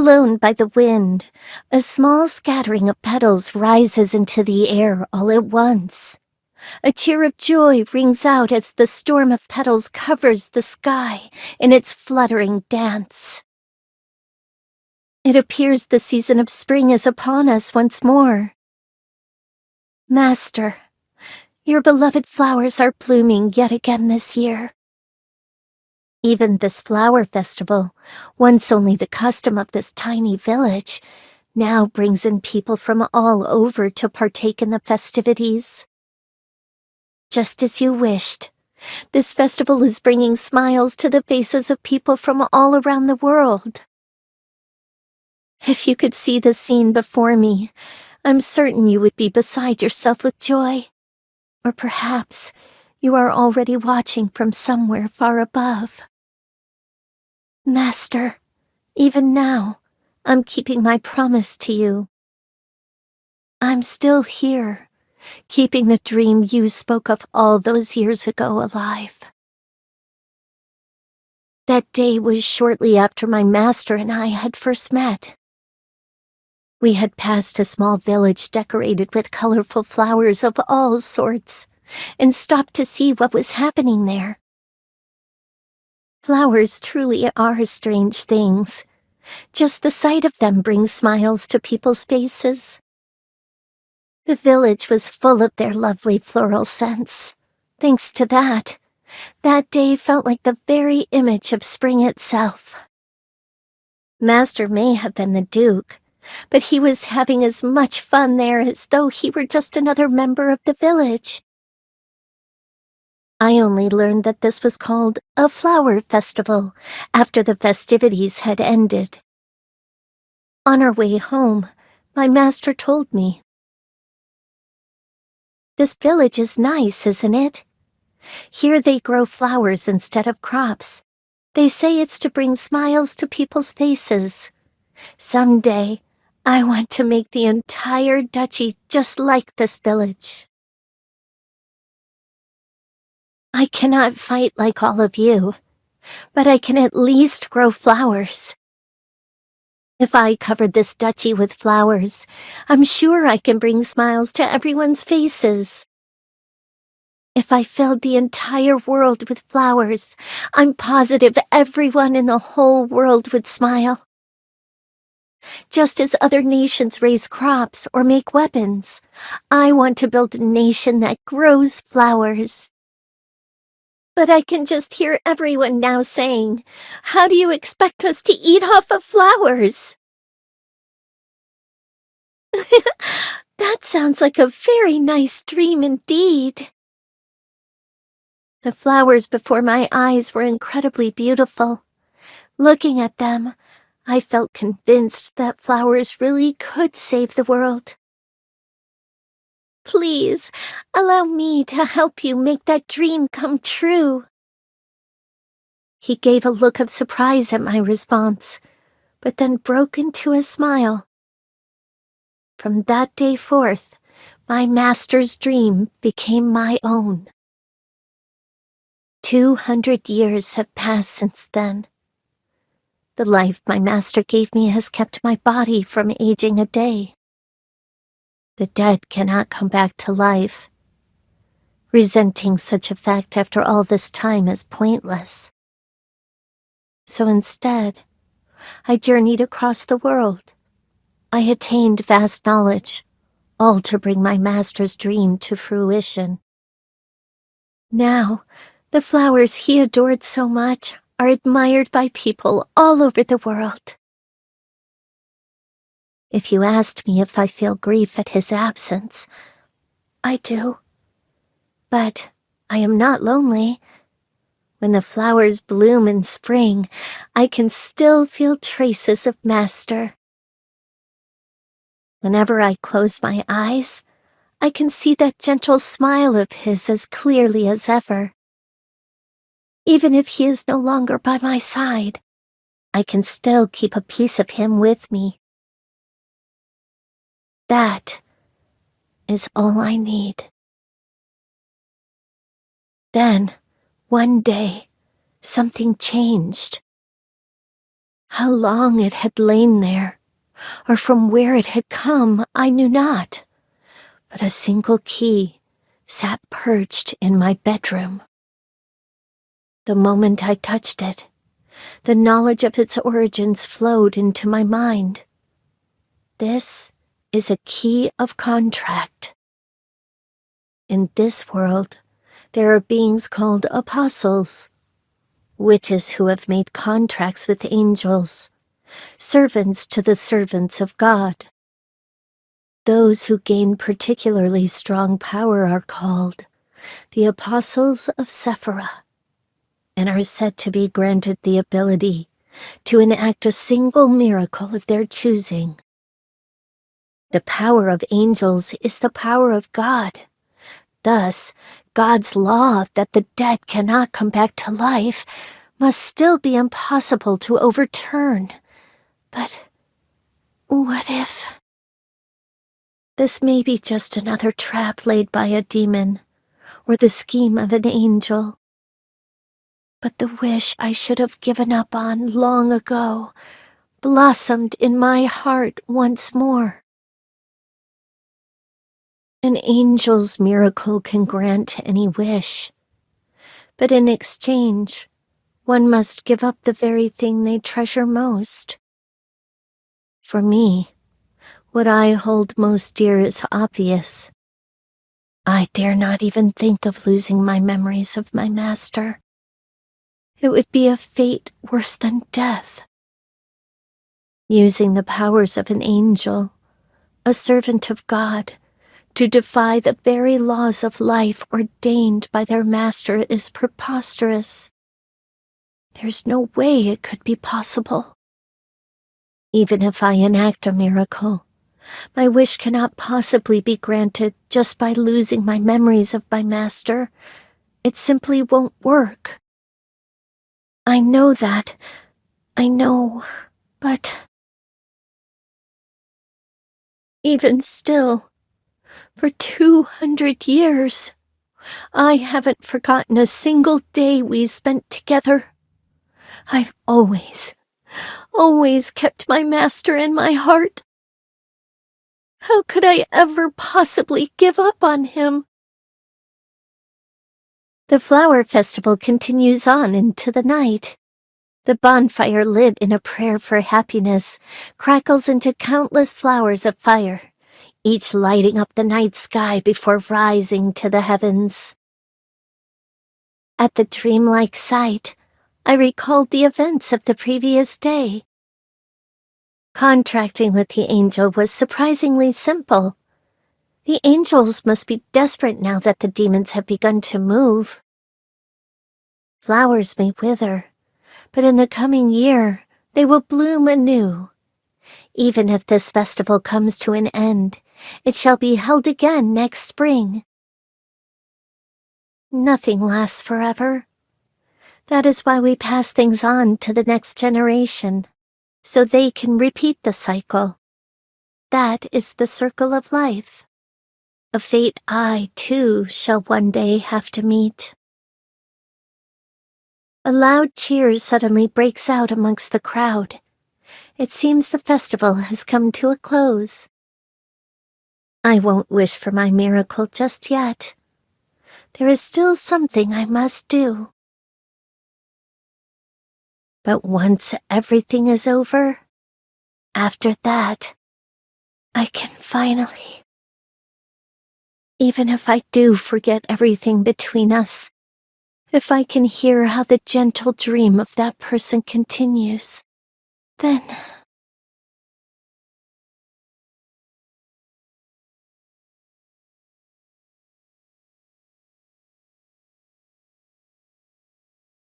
Blown by the wind, a small scattering of petals rises into the air all at once. A cheer of joy rings out as the storm of petals covers the sky in its fluttering dance. It appears the season of spring is upon us once more. Master, your beloved flowers are blooming yet again this year. Even this flower festival, once only the custom of this tiny village, now brings in people from all over to partake in the festivities. Just as you wished, this festival is bringing smiles to the faces of people from all around the world. If you could see the scene before me, I'm certain you would be beside yourself with joy. Or perhaps you are already watching from somewhere far above. Master, even now, I'm keeping my promise to you. I'm still here, keeping the dream you spoke of all those years ago alive. That day was shortly after my master and I had first met. We had passed a small village decorated with colorful flowers of all sorts, and stopped to see what was happening there. Flowers truly are strange things. Just the sight of them brings smiles to people's faces. The village was full of their lovely floral scents. Thanks to that day felt like the very image of spring itself. Master may have been the Duke, but he was having as much fun there as though he were just another member of the village. I only learned that this was called a flower festival after the festivities had ended. On our way home, my master told me. This village is nice, isn't it? Here they grow flowers instead of crops. They say it's to bring smiles to people's faces. Someday, I want to make the entire duchy just like this village. I cannot fight like all of you, but I can at least grow flowers. If I covered this duchy with flowers, I'm sure I can bring smiles to everyone's faces. If I filled the entire world with flowers, I'm positive everyone in the whole world would smile. Just as other nations raise crops or make weapons, I want to build a nation that grows flowers. But I can just hear everyone now saying, "How do you expect us to eat off of flowers?" That sounds like a very nice dream indeed. The flowers before my eyes were incredibly beautiful. Looking at them, I felt convinced that flowers really could save the world. Please, allow me to help you make that dream come true. He gave a look of surprise at my response, but then broke into a smile. From that day forth, my master's dream became my own. 200 years have passed since then. The life my master gave me has kept my body from aging a day. The dead cannot come back to life. Resenting such a fact after all this time is pointless. So instead, I journeyed across the world. I attained vast knowledge, all to bring my master's dream to fruition. Now, the flowers he adored so much are admired by people all over the world. If you asked me if I feel grief at his absence, I do. But I am not lonely. When the flowers bloom in spring, I can still feel traces of Master. Whenever I close my eyes, I can see that gentle smile of his as clearly as ever. Even if he is no longer by my side, I can still keep a piece of him with me. That is all I need. Then, one day, something changed. How long it had lain there, or from where it had come, I knew not, but a single key sat perched in my bedroom. The moment I touched it, the knowledge of its origins flowed into my mind. This is a key of contract. In this world, there are beings called apostles, witches who have made contracts with angels, servants to the servants of God. Those who gain particularly strong power are called the apostles of Sephirah, and are said to be granted the ability to enact a single miracle of their choosing. The power of angels is the power of God. Thus, God's law that the dead cannot come back to life must still be impossible to overturn. But what if? This may be just another trap laid by a demon, or the scheme of an angel. But the wish I should have given up on long ago blossomed in my heart once more. An angel's miracle can grant any wish, but in exchange, one must give up the very thing they treasure most. For me, what I hold most dear is obvious. I dare not even think of losing my memories of my master. It would be a fate worse than death. Using the powers of an angel, a servant of God, to defy the very laws of life ordained by their master is preposterous. There's no way it could be possible. Even if I enact a miracle, my wish cannot possibly be granted just by losing my memories of my master. It simply won't work. I know that. I know, but even still, for 200 years, I haven't forgotten a single day we spent together. I've always kept my master in my heart. How could I ever possibly give up on him? The flower festival continues on into the night. The bonfire, lit in a prayer for happiness, crackles into countless flowers of fire, each lighting up the night sky before rising to the heavens. At the dreamlike sight, I recalled the events of the previous day. Contracting with the angel was surprisingly simple. The angels must be desperate now that the demons have begun to move. Flowers may wither, but in the coming year they will bloom anew. Even if this festival comes to an end, it shall be held again next spring. Nothing lasts forever. That is why we pass things on to the next generation, so they can repeat the cycle. That is the circle of life, a fate I, too, shall one day have to meet. A loud cheer suddenly breaks out amongst the crowd. It seems the festival has come to a close. I won't wish for my miracle just yet. There is still something I must do. But once everything is over, after that, I can finally... Even if I do forget everything between us, if I can hear how the gentle dream of that person continues, then